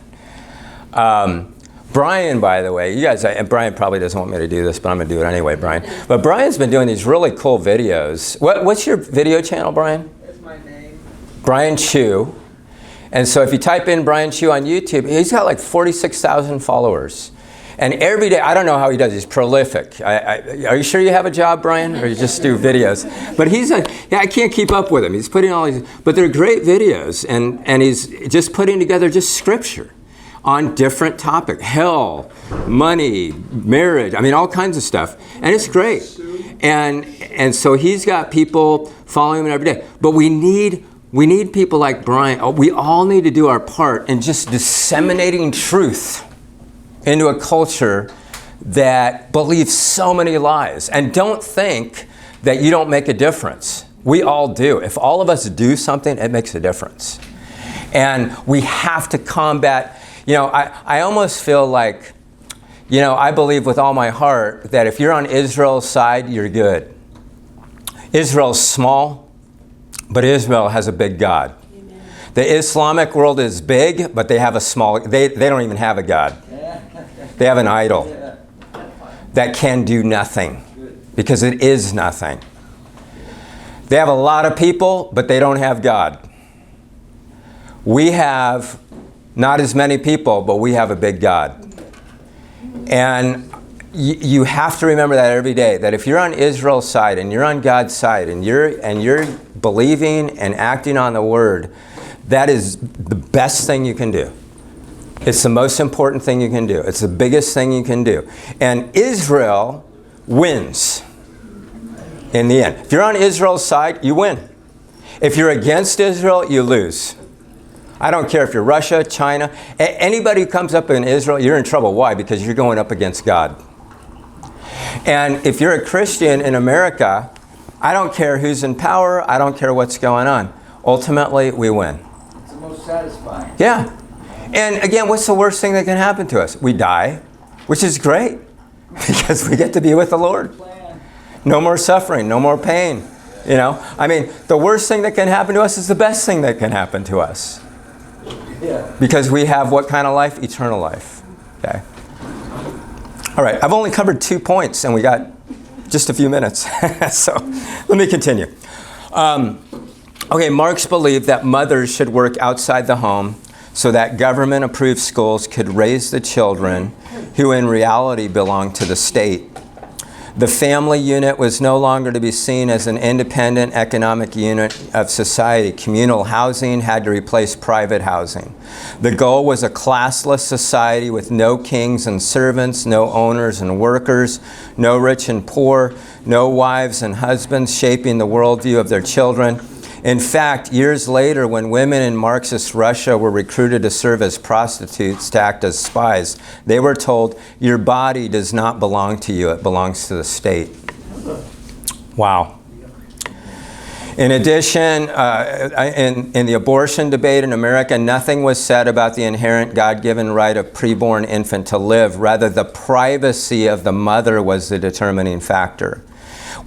Brian, by the way, you guys, and Brian probably doesn't want me to do this, but I'm going to do it anyway, Brian. But Brian's been doing these really cool videos. What's your video channel, Brian? That's my name. Brian Chu. And so if you type in Brian Chu on YouTube, he's got like 46,000 followers. And every day, I don't know how he does, he's prolific. Are you sure you have a job, Brian? Or you just do videos? But I can't keep up with him. He's putting all these, but they're great videos. And he's just putting together just scripture on different topics. Hell, money, marriage, I mean, all kinds of stuff. And it's great. And so he's got people following him every day. But we need people like Brian. We all need to do our part in just disseminating truth into a culture that believes so many lies. And don't think that you don't make a difference. We all do. If all of us do something, it makes a difference. And we have to combat, I almost feel like, I believe with all my heart that if you're on Israel's side, you're good. Israel's small, but Israel has a big God. Amen. The Islamic world is big, but they have they don't even have a God. They have an idol that can do nothing because it is nothing. They have a lot of people, but they don't have God. We have not as many people, but we have a big God. And you have to remember that every day, that if you're on Israel's side and you're on God's side and you're believing and acting on the Word, that is the best thing you can do. It's the most important thing you can do. It's the biggest thing you can do. And Israel wins in the end. If you're on Israel's side, you win. If you're against Israel, you lose. I don't care if you're Russia, China, anybody who comes up in Israel, you're in trouble. Why? Because you're going up against God. And if you're a Christian in America, I don't care who's in power. I don't care what's going on. Ultimately, we win. It's the most satisfying. Yeah. And again, what's the worst thing that can happen to us? We die, which is great because we get to be with the Lord. No more suffering, no more pain. The worst thing that can happen to us is the best thing that can happen to us. Yeah. Because we have what kind of life? Eternal life. Okay. All right, I've only covered 2 points and we got just a few minutes. So let me continue. Marx believed that mothers should work outside the home so that government-approved schools could raise the children who in reality belong to the state. The family unit was no longer to be seen as an independent economic unit of society. Communal housing had to replace private housing. The goal was a classless society with no kings and servants, no owners and workers, no rich and poor, no wives and husbands shaping the worldview of their children. In fact, years later, when women in Marxist Russia were recruited to serve as prostitutes, to act as spies, they were told, your body does not belong to you, it belongs to the state. Wow. In addition, in the abortion debate in America, nothing was said about the inherent God-given right of preborn infant to live. Rather, the privacy of the mother was the determining factor.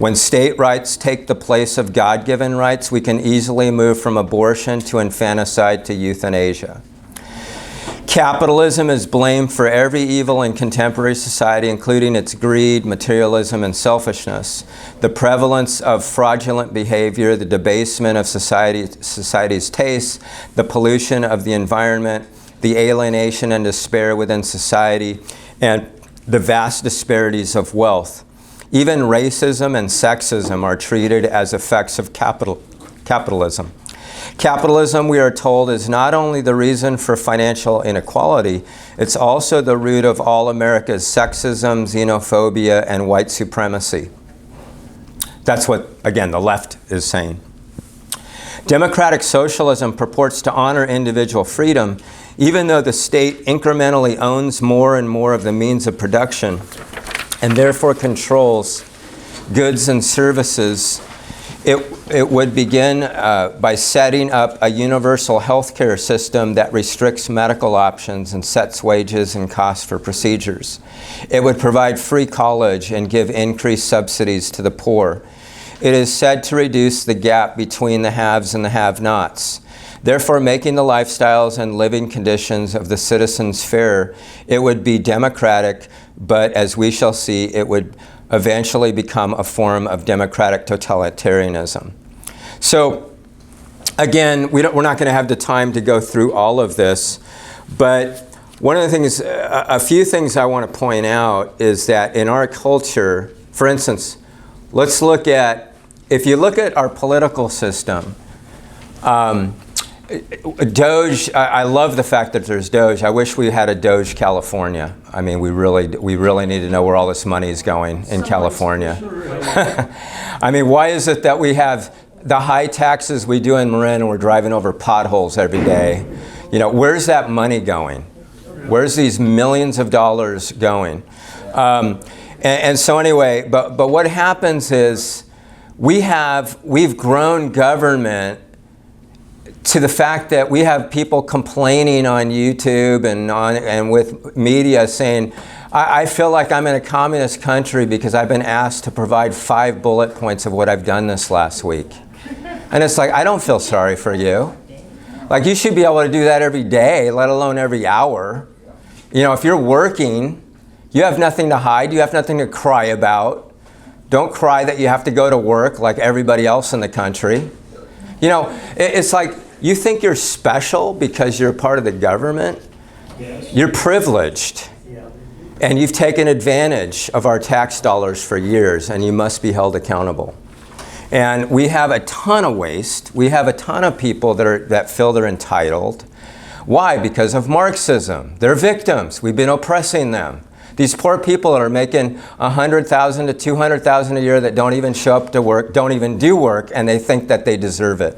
When state rights take the place of God-given rights, we can easily move from abortion to infanticide to euthanasia. Capitalism is blamed for every evil in contemporary society, including its greed, materialism, and selfishness, the prevalence of fraudulent behavior, the debasement of society's tastes, the pollution of the environment, the alienation and despair within society, and the vast disparities of wealth. Even racism and sexism are treated as effects of capitalism. Capitalism, we are told, is not only the reason for financial inequality, it's also the root of all America's sexism, xenophobia, and white supremacy. That's what, again, the left is saying. Democratic socialism purports to honor individual freedom, even though the state incrementally owns more and more of the means of production and therefore controls goods and services. It would begin by setting up a universal health care system that restricts medical options and sets wages and costs for procedures. It would provide free college and give increased subsidies to the poor. It is said to reduce the gap between the haves and the have-nots, therefore making the lifestyles and living conditions of the citizens fair. It would be democratic, but as we shall see, it would eventually become a form of democratic totalitarianism. So, again, we're not going to have the time to go through all of this, but one of the things, a few things I want to point out is that in our culture, for instance, let's look at, if you look at our political system, Doge, I love the fact that there's Doge. I wish we had a Doge California. I mean, we really need to know where all this money is going in California. I mean, why is it that we have the high taxes we do in Marin and we're driving over potholes every day? You know, where's that money going? Where's these millions of dollars going? And so anyway, but what happens is we've grown government to the fact that we have people complaining on YouTube and with media saying, I feel like I'm in a communist country because I've been asked to provide 5 bullet points of what I've done this last week. And it's like, I don't feel sorry for you. Like, you should be able to do that every day, let alone every hour. You know, if you're working, you have nothing to hide, you have nothing to cry about. Don't cry that you have to go to work like everybody else in the country. You know, it's like, you think you're special because you're part of the government? Yes. You're privileged. Yeah. And you've taken advantage of our tax dollars for years, and you must be held accountable. And we have a ton of waste. We have a ton of people that feel they're entitled. Why? Because of Marxism. They're victims. We've been oppressing them. These poor people that are making $100,000 to $200,000 a year that don't even show up to work, don't even do work, and they think that they deserve it.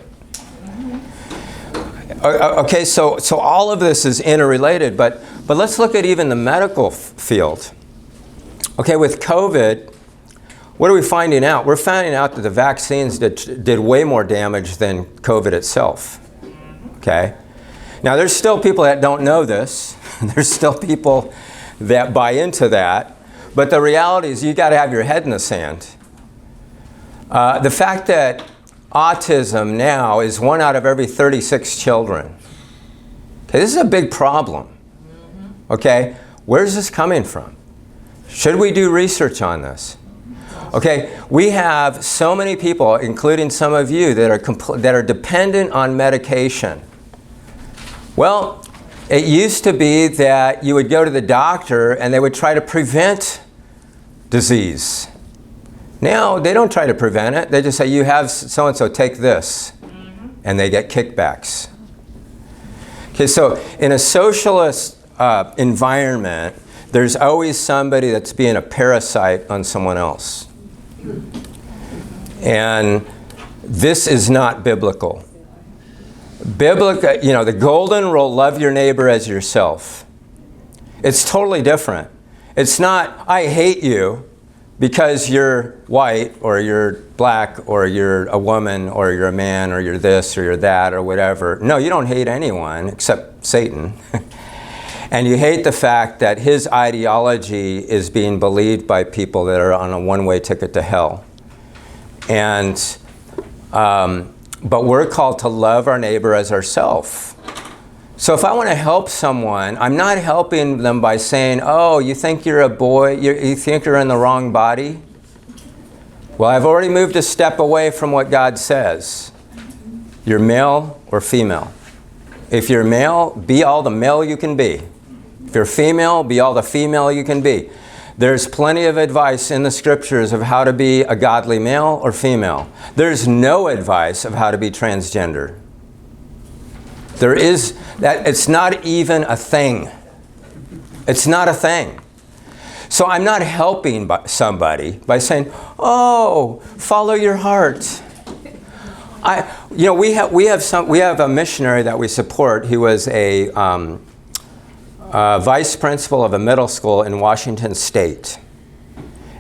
Okay, so all of this is interrelated, but let's look at even the medical field. Okay, with COVID, what are we finding out? We're finding out that the vaccines did way more damage than COVID itself. Okay? Now, there's still people that don't know this. There's still people that buy into that. But the reality is you got to have your head in the sand. The fact that autism now is 1 out of every 36 children. Okay, this is a big problem. Okay, where's this coming from? Should we do research on this? Okay, we have so many people, including some of you, that are dependent on medication. Well, it used to be that you would go to the doctor and they would try to prevent disease. Now, they don't try to prevent it. They just say, you have so-and-so, take this. And they get kickbacks. Okay, so in a socialist environment, there's always somebody that's being a parasite on someone else. And this is not biblical. Biblical, you know, the golden rule, love your neighbor as yourself. It's totally different. It's not, I hate you because you're white or you're black or you're a woman or you're a man or you're this or you're that or whatever. No, you don't hate anyone except Satan. And you hate the fact that his ideology is being believed by people that are on a one-way ticket to hell. And but we're called to love our neighbor as ourselves. So if I want to help someone, I'm not helping them by saying, oh, you think you're a boy, you think you're in the wrong body? Well, I've already moved a step away from what God says. You're male or female. If you're male, be all the male you can be. If you're female, be all the female you can be. There's plenty of advice in the scriptures of how to be a godly male or female. There's no advice of how to be transgender. There is that. It's not even a thing. It's not a thing. So I'm not helping somebody by saying, "Oh, follow your heart." We have a missionary that we support. He was a vice principal of a middle school in Washington State.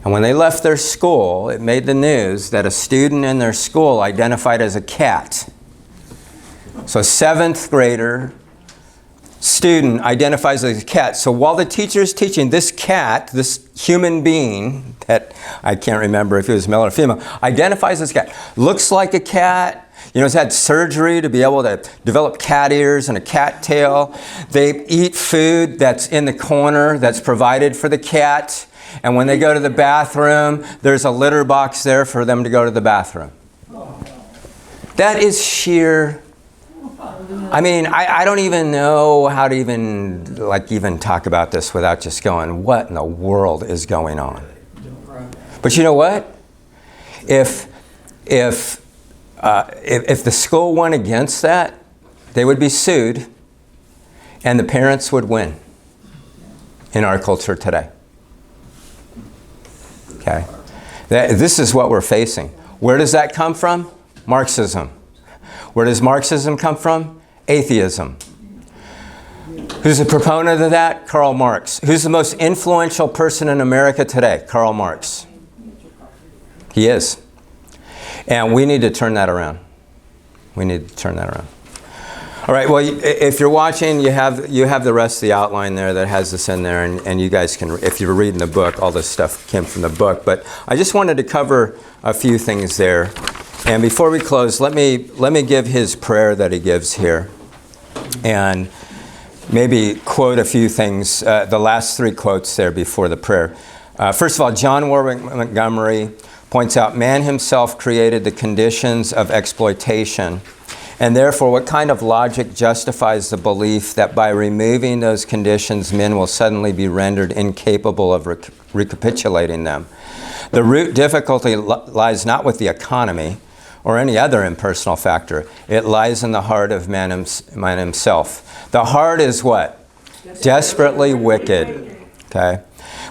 And when they left their school, it made the news that a student in their school identified as a cat. So a 7th grader student identifies as a cat. So while the teacher is teaching, this cat, this human being, that I can't remember if it was male or female, identifies as a cat. Looks like a cat. Has had surgery to be able to develop cat ears and a cat tail. They eat food that's in the corner that's provided for the cat. And when they go to the bathroom, there's a litter box there for them to go to the bathroom. That is sheer... I don't even know how to even talk about this without just going, what in the world is going on? But you know what? If the school went against that, they would be sued, and the parents would win in our culture today. Okay? This is what we're facing. Where does that come from? Marxism. Where does Marxism come from? Atheism. Who's the proponent of that? Karl Marx. Who's the most influential person in America today? Karl Marx. He is. And we need to turn that around. We need to turn that around. All right, well, if you're watching, you have the rest of the outline there that has this in there, and you guys can, if you're reading the book, all this stuff came from the book. But I just wanted to cover a few things there. And before we close, let me give his prayer that he gives here, and maybe quote a few things, the last 3 quotes there before the prayer. First of all, John Warwick Montgomery points out, man himself created the conditions of exploitation, and therefore what kind of logic justifies the belief that by removing those conditions, men will suddenly be rendered incapable of recapitulating them? The root difficulty lies not with the economy or any other impersonal factor. It lies in the heart of man himself. The heart is what? Desperately wicked. Okay.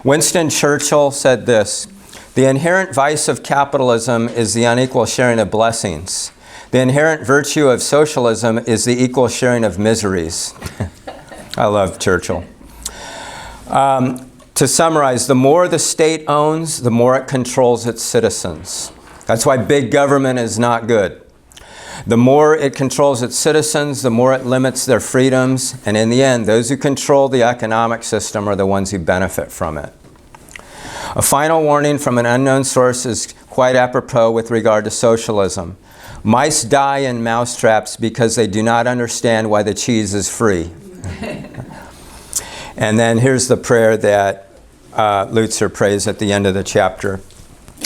Winston Churchill said this, the inherent vice of capitalism is the unequal sharing of blessings. The inherent virtue of socialism is the equal sharing of miseries. I love Churchill. To summarize, the more the state owns, the more it controls its citizens. That's why big government is not good. The more it controls its citizens, the more it limits their freedoms, and in the end, those who control the economic system are the ones who benefit from it. A final warning from an unknown source is quite apropos with regard to socialism. Mice die in mousetraps because they do not understand why the cheese is free. And then here's the prayer that Lutzer prays at the end of the chapter.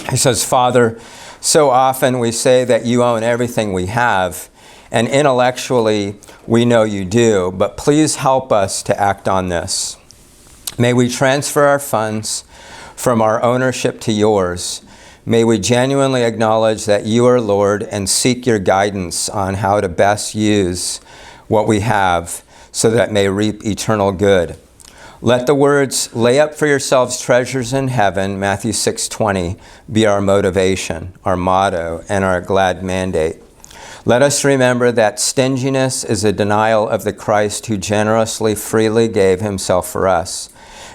He says, Father, so often we say that you own everything we have, and intellectually we know you do, but please help us to act on this. May we transfer our funds from our ownership to yours. May we genuinely acknowledge that you are Lord and seek your guidance on how to best use what we have so that it may reap eternal good. Let the words, lay up for yourselves treasures in heaven, Matthew 6:20, be our motivation, our motto, and our glad mandate. Let us remember that stinginess is a denial of the Christ who generously, freely gave himself for us.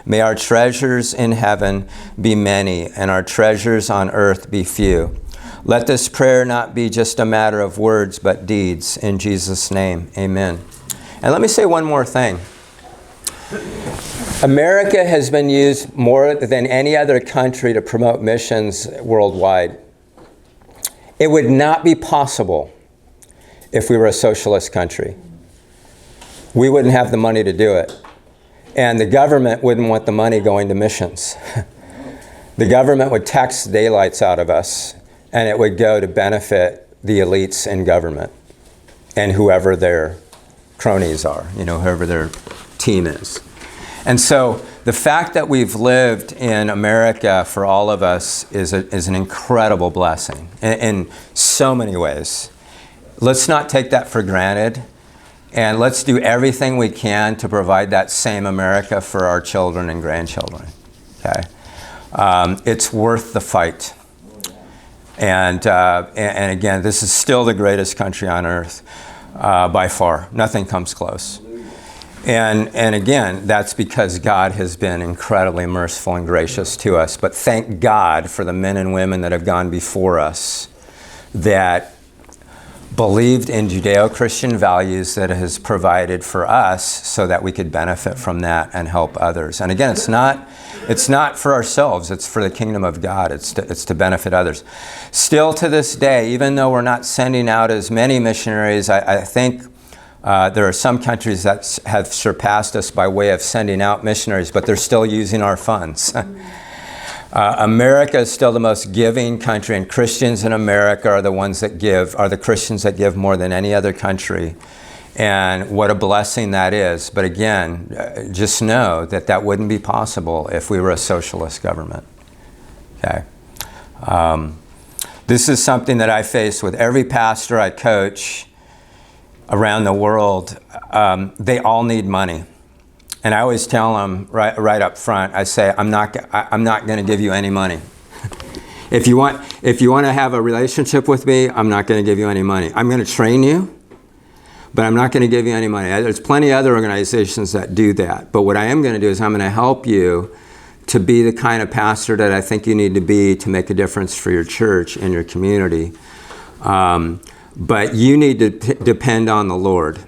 May our treasures in heaven be many, and our treasures on earth be few. Let this prayer not be just a matter of words, but deeds. In Jesus' name, amen. And let me say one more thing. America has been used more than any other country to promote missions worldwide. It would not be possible if we were a socialist country. We wouldn't have the money to do it. And the government wouldn't want the money going to missions. The government would tax the daylights out of us, and it would go to benefit the elites in government and whoever their cronies are, whoever their team is. And so the fact that we've lived in America for all of us is an incredible blessing in so many ways. Let's not take that for granted, and let's do everything we can to provide that same America for our children and grandchildren. Okay, it's worth the fight. And again, this is still the greatest country on earth by far. Nothing comes close. And again, that's because God has been incredibly merciful and gracious to us. But thank God for the men and women that have gone before us that believed in Judeo-Christian values that has provided for us so that we could benefit from that and help others. And again, it's not for ourselves, it's for the kingdom of God. It's to benefit others. Still to this day, even though we're not sending out as many missionaries, I think there are some countries that have surpassed us by way of sending out missionaries, but they're still using our funds. America is still the most giving country, and Christians in America are the Christians that give more than any other country. And what a blessing that is. But again, just know that wouldn't be possible if we were a socialist government. Okay. This is something that I face with every pastor I coach around the world. They all need money. And I always tell them right up front, I say, I'm not going to give you any money. If you want to have a relationship with me, I'm not going to give you any money. I'm going to train you, but I'm not going to give you any money. There's plenty of other organizations that do that. But what I am going to do is I'm going to help you to be the kind of pastor that I think you need to be to make a difference for your church and your community. But you need to depend on the Lord.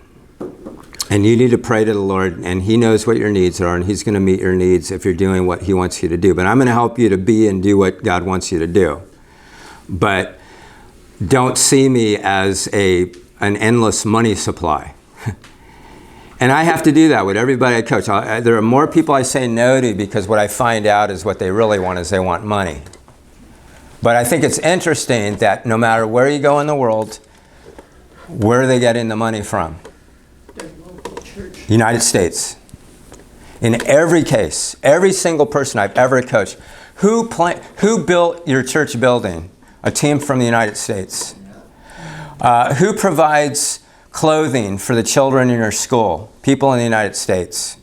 And you need to pray to the Lord, and He knows what your needs are, and He's going to meet your needs if you're doing what He wants you to do. But I'm going to help you to be and do what God wants you to do. But don't see me as an endless money supply. And I have to do that with everybody I coach. There are more people I say no to because what I find out is what they really want is they want money. But I think it's interesting that no matter where you go in the world, where are they getting the money from? United States. In every case, every single person I've ever coached, who built your church building? A team from the United States. Who provides clothing for the children in your school? People in the United States.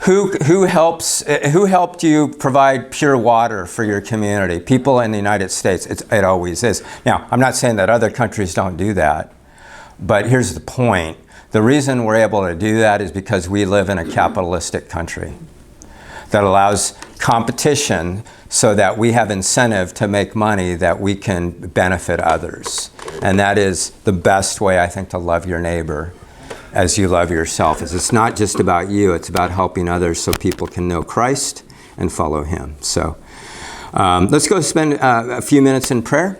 Who helped you provide pure water for your community? People in the United States. It always is. Now, I'm not saying that other countries don't do that, but here's the point. The reason we're able to do that is because we live in a capitalistic country that allows competition so that we have incentive to make money that we can benefit others. And that is the best way, I think, to love your neighbor as you love yourself. It's not just about you, it's about helping others so people can know Christ and follow Him. So let's go spend a few minutes in prayer.